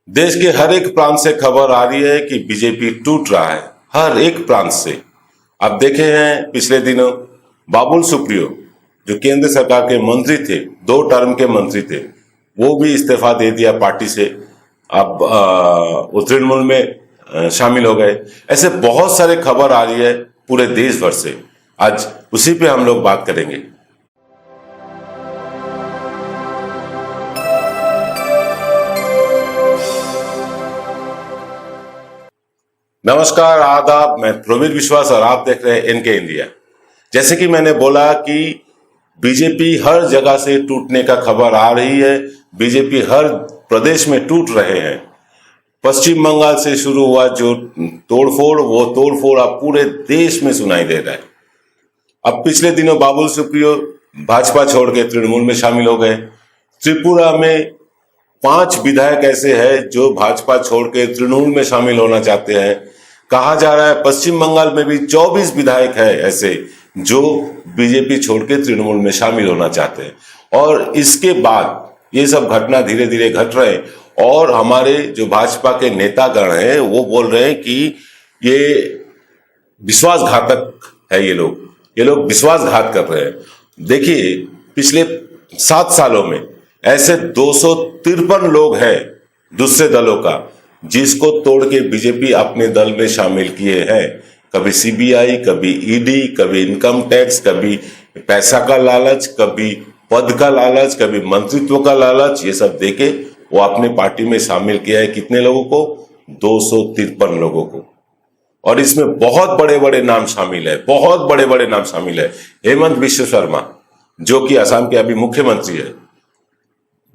देश के हर एक प्रांत से खबर आ रही है कि बीजेपी टूट रहा है, हर एक प्रांत से। आप देखे हैं पिछले दिनों बाबुल सुप्रियो जो केंद्र सरकार के मंत्री थे, 2 टर्म के मंत्री थे, वो भी इस्तीफा दे दिया पार्टी से। अब वो तृणमूल में शामिल हो गए। ऐसे बहुत सारे खबर आ रही है पूरे देश भर से। आज उसी पे हम लोग बात करेंगे। नमस्कार, आदाब। मैं प्रवीर विश्वास और आप देख रहे हैं एनके इंडिया। जैसे कि मैंने बोला कि बीजेपी हर जगह से टूटने का खबर आ रही है। बीजेपी हर प्रदेश में टूट रहे हैं। पश्चिम बंगाल से शुरू हुआ जो तोड़फोड़, वो तोड़फोड़ अब पूरे देश में सुनाई दे रहा है। अब पिछले दिनों बाबुल सुप्रियो भाजपा छोड़ के तृणमूल में शामिल हो गए। त्रिपुरा में 5 विधायक ऐसे हैं जो भाजपा छोड़ के तृणमूल में शामिल होना चाहते हैं। कहा जा रहा है पश्चिम बंगाल में भी 24 विधायक है ऐसे जो बीजेपी छोड़ के तृणमूल में शामिल होना चाहते हैं। और इसके बाद ये सब घटना धीरे धीरे घट रहे हैं और हमारे जो भाजपा के नेतागण हैं वो बोल रहे हैं कि ये विश्वासघातक है। ये लोग विश्वासघात कर रहे हैं। देखिए, पिछले 7 सालों में ऐसे 253 लोग हैं दूसरे दलों का जिसको तोड़ के बीजेपी अपने दल में शामिल किए हैं। कभी सीबीआई, कभी ईडी, कभी इनकम टैक्स, कभी पैसा का लालच, कभी पद का लालच, कभी मंत्रित्व का लालच, ये सब देके वो अपने पार्टी में शामिल किया है। कितने लोगों को? 253 लोगों को। और इसमें बहुत बड़े बड़े नाम शामिल है, बहुत बड़े बड़े नाम शामिल है। हेमंत बिश्व शर्मा जो कि असम के अभी मुख्यमंत्री है,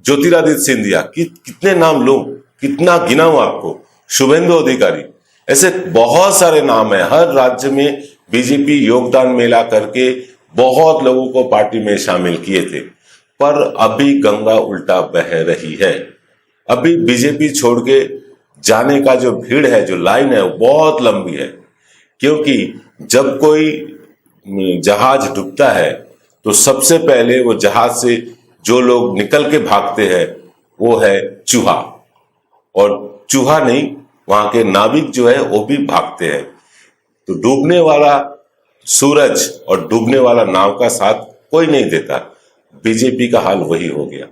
ज्योतिरादित्य सिंधिया, कितने नाम लो, कितना गिनाऊं आपको, शुभेंदु अधिकारी, ऐसे बहुत सारे नाम है। हर राज्य में बीजेपी योगदान मेला करके बहुत लोगों को पार्टी में शामिल किए थे। पर अभी गंगा उल्टा बह रही है। अभी बीजेपी छोड़ के जाने का जो भीड़ है, जो लाइन है, वो बहुत लंबी है। क्योंकि जब कोई जहाज डूबता है तो सबसे पहले वो जहाज से जो लोग निकल के भागते हैं वो है चूहा। और चूहा नहीं, वहां के नाविक जो है वो भी भागते हैं। तो डूबने वाला सूरज और डूबने वाला नाव का साथ कोई नहीं देता। बीजेपी का हाल वही हो गया।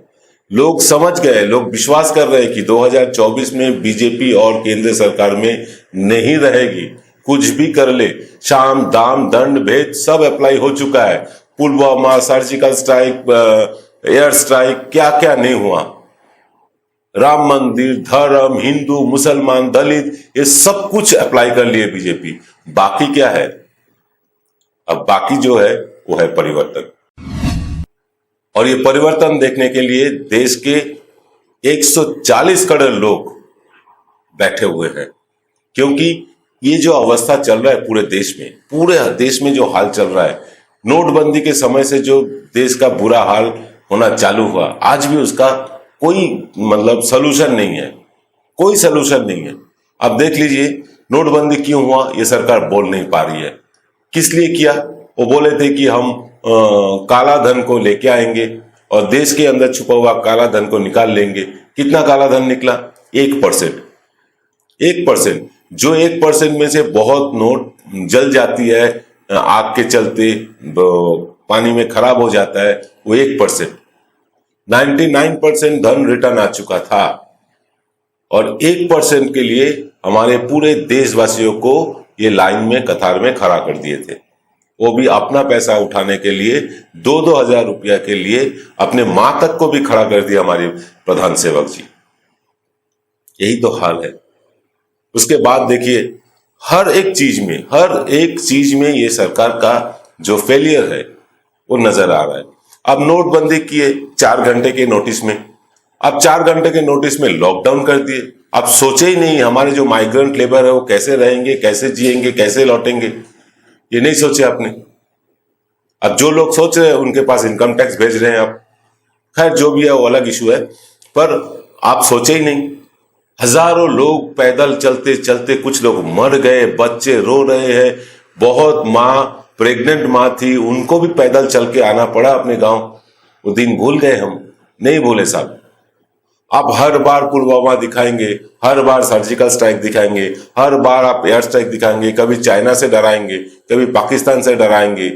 लोग समझ गए, लोग विश्वास कर रहे हैं कि 2024 में बीजेपी और केंद्र सरकार में नहीं रहेगी। कुछ भी कर ले, साम दाम दंड भेद सब अप्लाई हो चुका है। Pulwama, surgical strike, air strike, क्या क्या नहीं हुआ। राम मंदिर, धर्म, हिंदू, मुसलमान, दलित, ये सब कुछ अप्लाई कर लिए बीजेपी। बाकी क्या है? अब बाकी जो है वो है परिवर्तन। और ये परिवर्तन देखने के लिए देश के 140 करोड़ लोग बैठे हुए हैं। क्योंकि ये जो अवस्था चल रहा है पूरे देश में जो हाल चल रहा है, नोटबंदी के समय से जो देश का बुरा हाल होना चालू हुआ, आज भी उसका कोई सलूशन नहीं है। कोई सलूशन नहीं है। अब देख लीजिए, नोटबंदी क्यों हुआ ये सरकार बोल नहीं पा रही है। किस लिए किया? वो बोले थे कि हम काला धन को लेके आएंगे और देश के अंदर छुपा हुआ काला धन को निकाल लेंगे। कितना काला धन निकला? 1%। 1%, जो 1% में से बहुत नोट जल जाती है, आग के चलते पानी में खराब हो जाता है, वो 1%। 99% धन रिटर्न आ चुका था और 1% के लिए हमारे पूरे देशवासियों को ये लाइन में, कतार में खड़ा कर दिए थे। वो भी अपना पैसा उठाने के लिए 2-2 हजार रुपया के लिए अपने मां तक को भी खड़ा कर दिया हमारे प्रधान सेवक जी। यही तो हाल है। उसके बाद देखिए, हर एक चीज में ये सरकार का जो फेलियर है वो नजर आ रहा है। अब नोटबंदी किए 4 घंटे के नोटिस में, अब 4 घंटे के नोटिस में लॉकडाउन कर दिए। अब सोचे ही नहीं हमारे जो माइग्रेंट लेबर है वो कैसे रहेंगे, कैसे जिएंगे, कैसे लौटेंगे, ये नहीं सोचे आपने। अब जो लोग सोच रहे हैं उनके पास इनकम टैक्स भेज रहे हैं आप। खैर, जो भी है वो अलग इशू है, पर आप सोचे ही नहीं। हजारों लोग पैदल चलते चलते, कुछ लोग मर गए, बच्चे रो रहे हैं। बहुत प्रेग्नेंट माँ थी, उनको भी पैदल चल के आना पड़ा अपने गांव। वो दिन भूल गए हम? नहीं भूले साहब। आप हर बार पुलवामा दिखाएंगे, हर बार सर्जिकल स्ट्राइक दिखाएंगे, हर बार आप एयर स्ट्राइक दिखाएंगे, कभी चाइना से डराएंगे, कभी पाकिस्तान से डराएंगे।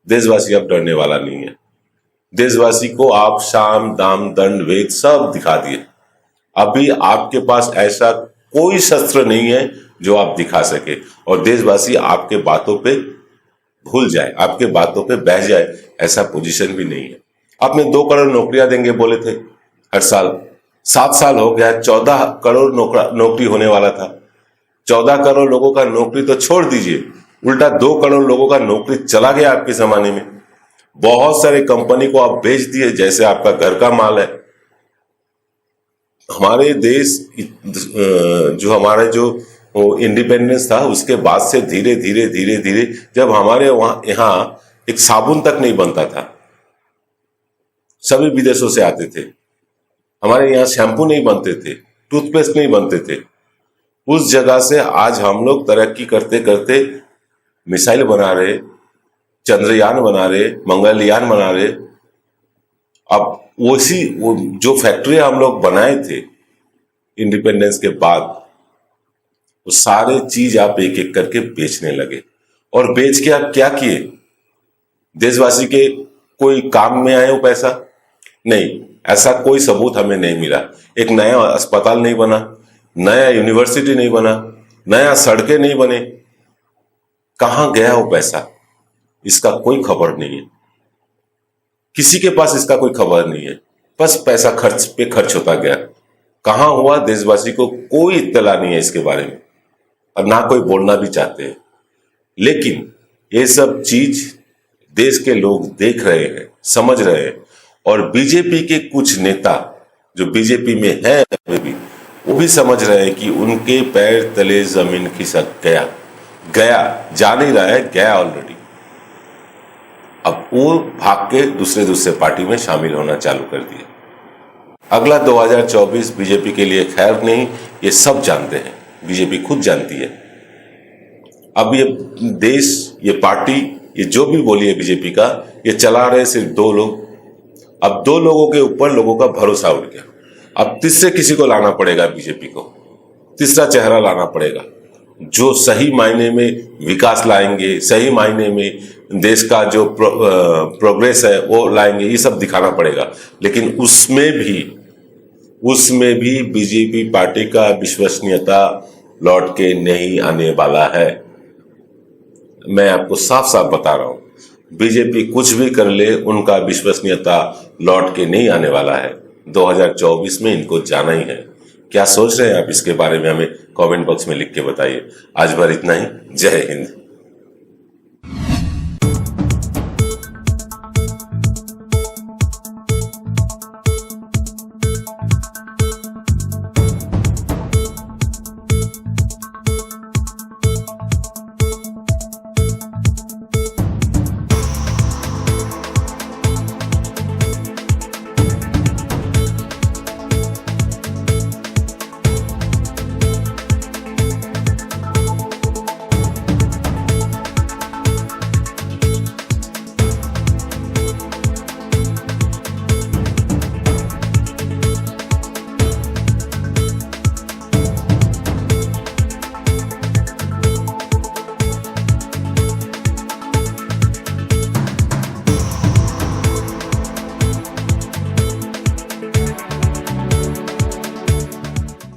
देशवासी अब डरने वाला नहीं है। देशवासी को आप साम दाम दंड भेद सब दिखा दिए। अभी आपके पास ऐसा कोई शस्त्र नहीं है जो आप दिखा सके, और देशवासी आपके बातों पे भूल जाए, आपके बातों पे बह जाए, ऐसा पोजीशन भी नहीं है। आपने 2 करोड़ नौकरियां देंगे बोले थे हर साल, 7 साल हो गया, 14 करोड़ नौकरी होने वाला था। 14 करोड़ लोगों का नौकरी तो छोड़ दीजिए, उल्टा 2 करोड़ लोगों का नौकरी चला गया आपके जमाने में। बहुत सारे कंपनी को आप बेच दिए जैसे आपका घर का माल है। हमारे देश जो हमारे जो इंडिपेंडेंस था उसके बाद से धीरे धीरे धीरे धीरे, जब हमारे यहाँ एक साबुन तक नहीं बनता था, सभी विदेशों से आते थे। हमारे यहाँ शैम्पू नहीं बनते थे, टूथपेस्ट नहीं बनते थे। उस जगह से आज हम लोग तरक्की करते करते मिसाइल बना रहे, चंद्रयान बना रहे, मंगलयान बना रहे। अब वो जो फैक्ट्री हम लोग बनाए थे इंडिपेंडेंस के बाद, वो सारे चीज आप एक एक करके बेचने लगे। और बेच के आप क्या किए? देशवासी के कोई काम में आए हो पैसा? नहीं, ऐसा कोई सबूत हमें नहीं मिला। एक नया अस्पताल नहीं बना, नया यूनिवर्सिटी नहीं बना, नया सड़कें नहीं बने। कहां गया वो पैसा? इसका कोई खबर नहीं है, किसी के पास इसका कोई खबर नहीं है। बस पैसा खर्च पे खर्च होता गया। कहां हुआ देशवासी को कोई इत्तला नहीं है इसके बारे में, और ना कोई बोलना भी चाहते हैं। लेकिन ये सब चीज देश के लोग देख रहे हैं, समझ रहे हैं, और बीजेपी के कुछ नेता जो बीजेपी में है अभी भी, वो भी समझ रहे हैं कि उनके पैर तले जमीन खिसक गया जा नहीं रहा है, गया ऑलरेडी। अब वो भाग के दूसरे पार्टी में शामिल होना चालू कर दिए। अगला 2024 बीजेपी के लिए खैर नहीं, ये सब जानते हैं, बीजेपी खुद जानती है। अब ये देश, ये पार्टी, ये जो भी बोलिए बीजेपी का, ये चला रहे सिर्फ 2 लोग। अब 2 लोगों के ऊपर लोगों का भरोसा उठ गया। अब तीसरे किसी को लाना पड़ेगा, बीजेपी को तीसरा चेहरा लाना पड़ेगा, जो सही मायने में विकास लाएंगे, सही मायने में देश का जो प्रोग्रेस है वो लाएंगे। ये सब दिखाना पड़ेगा। लेकिन उसमें भी बीजेपी पार्टी का विश्वसनीयता लौट के नहीं आने वाला है। मैं आपको साफ साफ बता रहा हूं, बीजेपी कुछ भी कर ले, उनका विश्वसनीयता लौट के नहीं आने वाला है। 2024 में इनको जाना ही है। क्या सोच रहे हैं आप इसके बारे में? हमें कमेंट बॉक्स में लिख के बताइए। आज भर इतना ही। जय हिंद।